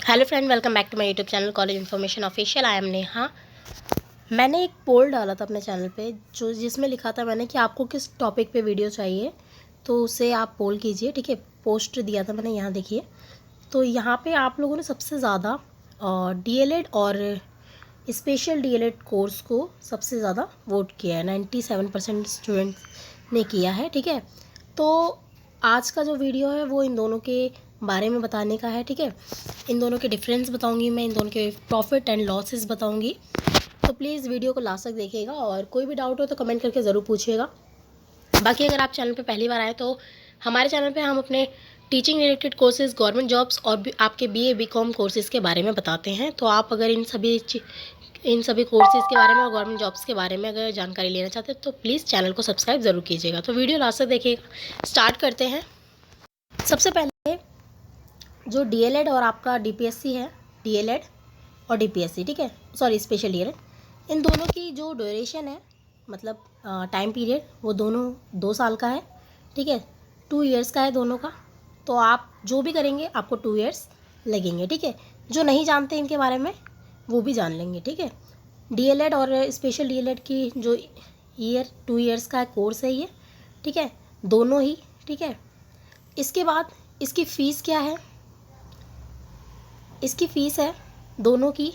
Hello friend, welcome back to my YouTube channel college information official. I am Neha. मैंने एक पोल डाला था अपने चैनल पे जिसमें लिखा था मैंने कि आपको किस टॉपिक पे वीडियो चाहिए, तो उसे आप पोल कीजिए। ठीक है, पोस्ट दिया था मैंने, यहाँ देखिए। तो यहाँ पे आप लोगों ने सबसे ज़्यादा डीएलएड और स्पेशल डीएलएड कोर्स को सबसे ज़्यादा वोट किया है। 97% स्टूडेंट्स ने किया है। ठीक है, तो आज का जो वीडियो है वो इन दोनों के बारे में बताने का है। ठीक है, इन दोनों के डिफरेंस बताऊंगी मैं, इन दोनों के प्रॉफिट एंड लॉसेस बताऊंगी। तो प्लीज़ वीडियो को लास्ट तक देखिएगा और कोई भी डाउट हो तो कमेंट करके ज़रूर पूछिएगा। बाकी अगर आप चैनल पे पहली बार आए तो हमारे चैनल पे हम अपने teaching related courses, government jobs और भी आपके बीए बीकॉम कोर्सेज़ के बारे में बताते हैं। तो आप अगर इन सभी कोर्सेज़ के बारे में और गवर्नमेंट जॉब्स के बारे में अगर जानकारी लेना चाहते हैं तो प्लीज़ चैनल को सब्सक्राइब ज़रूर कीजिएगा। तो वीडियो लास्ट तक देखिएगा। स्टार्ट करते हैं। सबसे पहले जो डीएलएड और आपका डीपीएससी है, डीएलएड और डीपीएससी, ठीक है, सॉरी स्पेशल डीएलएड, इन दोनों की जो ड्यूरेशन है, मतलब टाइम पीरियड, वो दोनों 2 साल का है। ठीक है, 2 इयर्स का है दोनों का। तो आप जो भी करेंगे आपको 2 इयर्स लगेंगे। ठीक है, जो नहीं जानते इनके बारे में वो भी जान लेंगे। ठीक है, डीएलएड और स्पेशल डीएलएड की जो 2 इयर्स का कोर्स है ये। ठीक है, दोनों ही। ठीक है, इसके बाद इसकी फ़ीस क्या है? इसकी फ़ीस है दोनों की,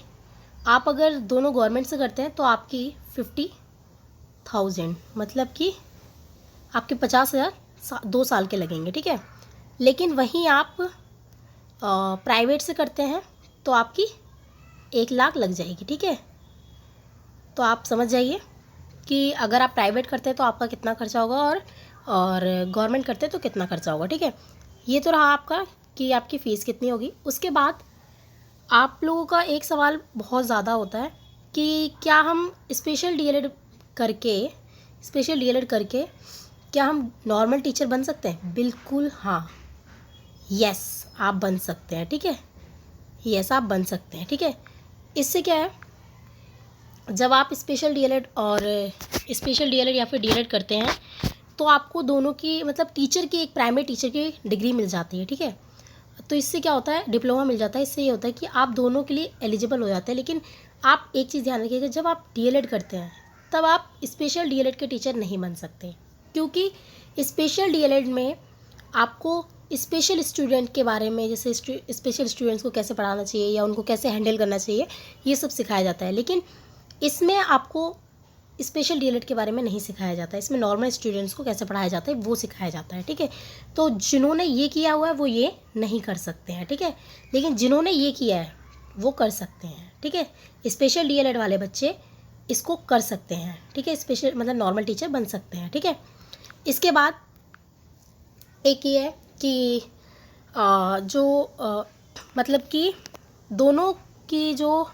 आप अगर दोनों गवर्नमेंट से करते हैं तो आपकी 50,000, मतलब कि आपके 50,000 2 साल के लगेंगे। ठीक है, लेकिन वहीं आप प्राइवेट से करते हैं तो आपकी 1 लाख लग जाएगी। ठीक है, तो आप समझ जाइए कि अगर आप प्राइवेट करते हैं तो आपका कितना खर्चा होगा और गवर्नमेंट करते हैं तो कितना खर्चा होगा। ठीक है, ये तो रहा आपका कि आपकी फ़ीस कितनी होगी। उसके बाद आप लोगों का एक सवाल बहुत ज़्यादा होता है कि क्या हम स्पेशल डीएलएड करके क्या हम नॉर्मल टीचर बन सकते हैं? बिल्कुल हाँ, यस आप बन सकते हैं। ठीक है, यस आप बन सकते हैं। ठीक है, इससे क्या है, जब आप स्पेशल डीएलएड या फिर डीएलएड करते हैं तो आपको दोनों की, मतलब टीचर की, एक प्राइमरी टीचर की डिग्री मिल जाती है। ठीक है, तो इससे क्या होता है, डिप्लोमा मिल जाता है। इससे ये होता है कि आप दोनों के लिए एलिजिबल हो जाते हैं। लेकिन आप एक चीज़ ध्यान रखिएगा, जब आप डीएलएड करते हैं तब आप स्पेशल डीएलएड के टीचर नहीं बन सकते, क्योंकि स्पेशल डीएलएड में आपको स्पेशल स्टूडेंट के बारे में, जैसे स्पेशल स्टूडेंट्स को कैसे पढ़ाना चाहिए या उनको कैसे हैंडल करना चाहिए, ये सब सिखाया जाता है। लेकिन इसमें आपको स्पेशल डीएलएड के बारे में नहीं सिखाया जाता है। इसमें नॉर्मल स्टूडेंट्स को कैसे पढ़ाया जाता है वो सिखाया जाता है। ठीक है, तो जिन्होंने ये किया हुआ है वो ये नहीं कर सकते हैं। ठीक है, लेकिन जिन्होंने ये किया है वो कर सकते हैं। ठीक है, स्पेशल डीएलएड वाले बच्चे इसको कर सकते हैं। ठीक है, स्पेशल मतलब नॉर्मल टीचर बन सकते हैं। ठीक है, इसके बाद एक ये है कि मतलब कि दोनों की जो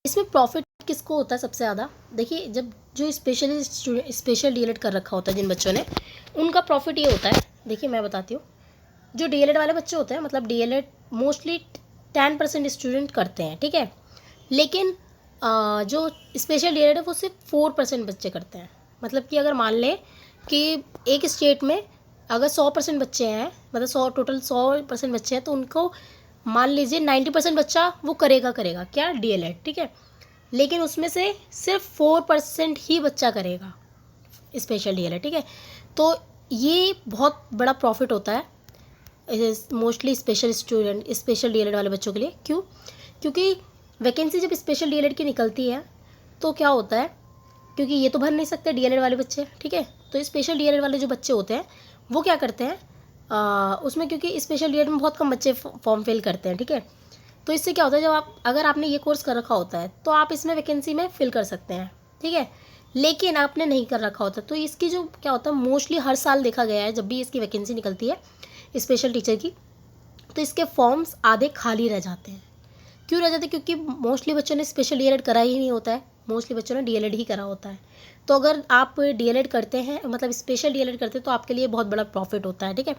इसमें प्रॉफिट किसको होता है सबसे ज़्यादा? देखिए, जब जो स्पेशल डीएलएड कर रखा होता है जिन बच्चों ने, उनका प्रॉफिट ये होता है। देखिए मैं बताती हूँ, जो डीएलएड वाले बच्चे होते हैं, मतलब डीएलएड मोस्टली 10% स्टूडेंट करते हैं। ठीक है, लेकिन जो स्पेशल डीएलएड है वो सिर्फ 4% बच्चे करते हैं। मतलब कि अगर मान लें कि एक स्टेट में अगर 100% बच्चे हैं, मतलब 100% बच्चे हैं, तो उनको मान लीजिए 90% बच्चा वो करेगा क्या, डीएलएड। ठीक है, लेकिन उसमें से सिर्फ 4% ही बच्चा करेगा स्पेशल डीएलएड। ठीक है, तो ये बहुत बड़ा प्रॉफिट होता है मोस्टली स्पेशल डीएलएड वाले बच्चों के लिए। क्यों? क्योंकि वैकेंसी जब स्पेशल डीएलएड की निकलती है तो क्या होता है, क्योंकि ये तो भर नहीं सकते डीएलएड वाले बच्चे। ठीक है, तो स्पेशल डीएलएड वाले जो बच्चे होते हैं वो क्या करते हैं, उसमें क्योंकि स्पेशल डीएलएड में बहुत कम बच्चे फॉर्म फिल करते हैं। ठीक है, तो इससे क्या होता है, अगर आपने ये कोर्स कर रखा होता है तो आप इसमें वैकेंसी में फिल कर सकते हैं। ठीक है, लेकिन आपने नहीं कर रखा होता तो इसकी जो क्या होता है, मोस्टली हर साल देखा गया है जब भी इसकी वैकेंसी निकलती है स्पेशल टीचर की, तो इसके फॉर्म्स आधे खाली रह जाते हैं। क्यों रह जाते हैं? क्योंकि मोस्टली बच्चों ने स्पेशल डीएलएड करा ही नहीं होता है, मोस्टली बच्चों ने डीएलएड ही करा होता है। तो अगर आप डीएलएड करते हैं, मतलब स्पेशल डीएलएड करते हैं, तो आपके लिए बहुत बड़ा प्रॉफिट होता है। ठीक है,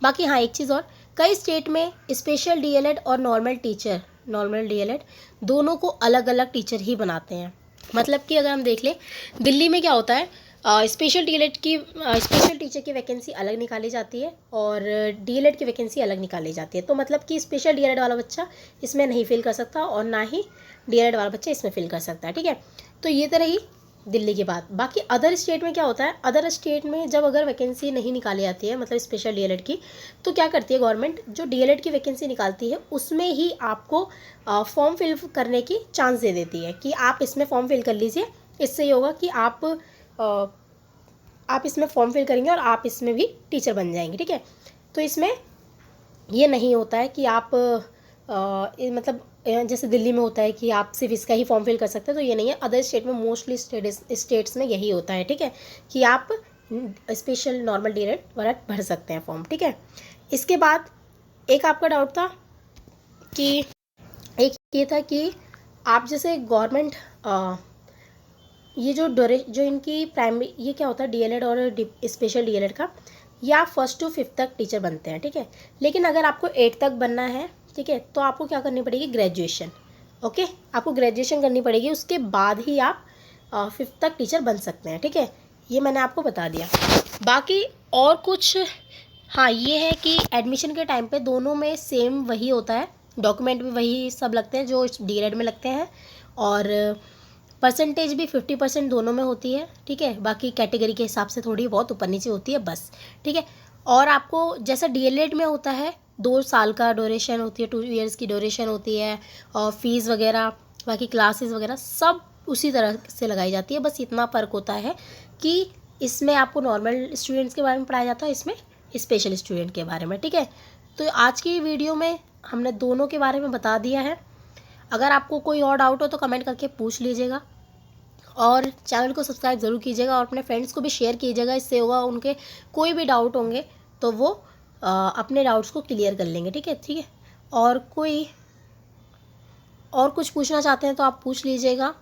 बाकी हाँ एक चीज़ और, कई स्टेट में स्पेशल डीएलएड और नॉर्मल डीएलएड दोनों को अलग अलग टीचर ही बनाते हैं। मतलब कि अगर हम देख लें, दिल्ली में क्या होता है, स्पेशल टीचर की वैकेंसी अलग निकाली जाती है और डीएलएड की वैकेंसी अलग निकाली जाती है। तो मतलब कि स्पेशल डीएलएड वाला बच्चा इसमें नहीं फिल कर सकता और ना ही डीएलएड वाला बच्चा इसमें फिल कर सकता है, ठीक है। तो ये तो रही दिल्ली की बात। बाकी अदर स्टेट में क्या होता है, अदर स्टेट में जब अगर वैकेंसी नहीं निकाली जाती है मतलब स्पेशल डीएलएड की, तो क्या करती है गवर्नमेंट, जो डीएलएड की वैकेंसी निकालती है उसमें ही आपको फॉर्म फिल करने की चांस दे देती है कि आप इसमें फॉर्म फिल कर लीजिए। इससे ये होगा कि आप इसमें फॉर्म फिल करेंगे और आप इसमें भी टीचर बन जाएंगे, ठीक है। तो इसमें ये नहीं होता है कि आप मतलब जैसे दिल्ली में होता है कि आप सिर्फ इसका ही फॉर्म फिल कर सकते हैं, तो ये नहीं है। अदर स्टेट में मोस्टली स्टेट्स में यही होता है, ठीक है, कि आप स्पेशल नॉर्मल डीएलएड वाला भर सकते हैं फॉर्म, ठीक है। इसके बाद एक आपका डाउट था कि एक ये था कि आप जैसे गवर्नमेंट ये जो इनकी प्राइमरी, ये क्या होता है डीएलएड और स्पेशल डीएलएड का, ये आप 1st to 5th तक टीचर बनते हैं, ठीक है। लेकिन अगर आपको 8 तक बनना है, ठीक है, तो आपको क्या करनी पड़ेगी, ग्रेजुएशन। ओके, आपको ग्रेजुएशन करनी पड़ेगी, उसके बाद ही आप 5th तक टीचर बन सकते हैं, ठीक है। ये मैंने आपको बता दिया। बाकी और कुछ, हाँ ये है कि एडमिशन के टाइम पे दोनों में सेम वही होता है, डॉक्यूमेंट भी वही सब लगते हैं जो डीएलएड में लगते हैं, और परसेंटेज भी 50% दोनों में होती है, ठीक है। बाकी कैटेगरी के हिसाब से थोड़ी बहुत ऊपर नीचे होती है बस, ठीक है। और आपको जैसा डीएलएड में होता है 2 साल का ड्यूरेशन होती है, 2 years की ड्यूरेशन होती है, और फीस वगैरह बाकी क्लासेस वगैरह सब उसी तरह से लगाई जाती है। बस इतना फ़र्क होता है कि इसमें आपको नॉर्मल स्टूडेंट्स के बारे में पढ़ाया जाता है, इसमें स्पेशल स्टूडेंट के बारे में, ठीक है। तो आज की वीडियो में हमने दोनों के बारे में बता दिया है। अगर आपको कोई और डाउट हो तो कमेंट करके पूछ लीजिएगा, और चैनल को सब्सक्राइब ज़रूर कीजिएगा और अपने फ्रेंड्स को भी शेयर कीजिएगा। इससे होगा उनके कोई भी डाउट होंगे तो वो अपने डाउट्स को क्लियर कर लेंगे, ठीक है। और कुछ पूछना चाहते हैं तो आप पूछ लीजिएगा।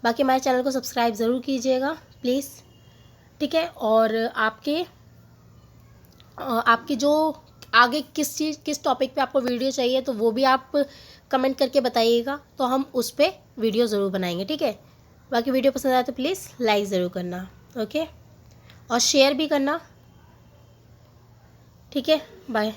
बाकी हमारे चैनल को सब्सक्राइब ज़रूर कीजिएगा प्लीज़, ठीक है। और आपकी जो आगे किस टॉपिक पे आपको वीडियो चाहिए तो वो भी आप कमेंट करके बताइएगा, तो हम उस पर वीडियो ज़रूर बनाएंगे, ठीक है। बाकी वीडियो पसंद आए तो प्लीज़ लाइक ज़रूर करना, ओके, और शेयर भी करना, ठीक है। बाय।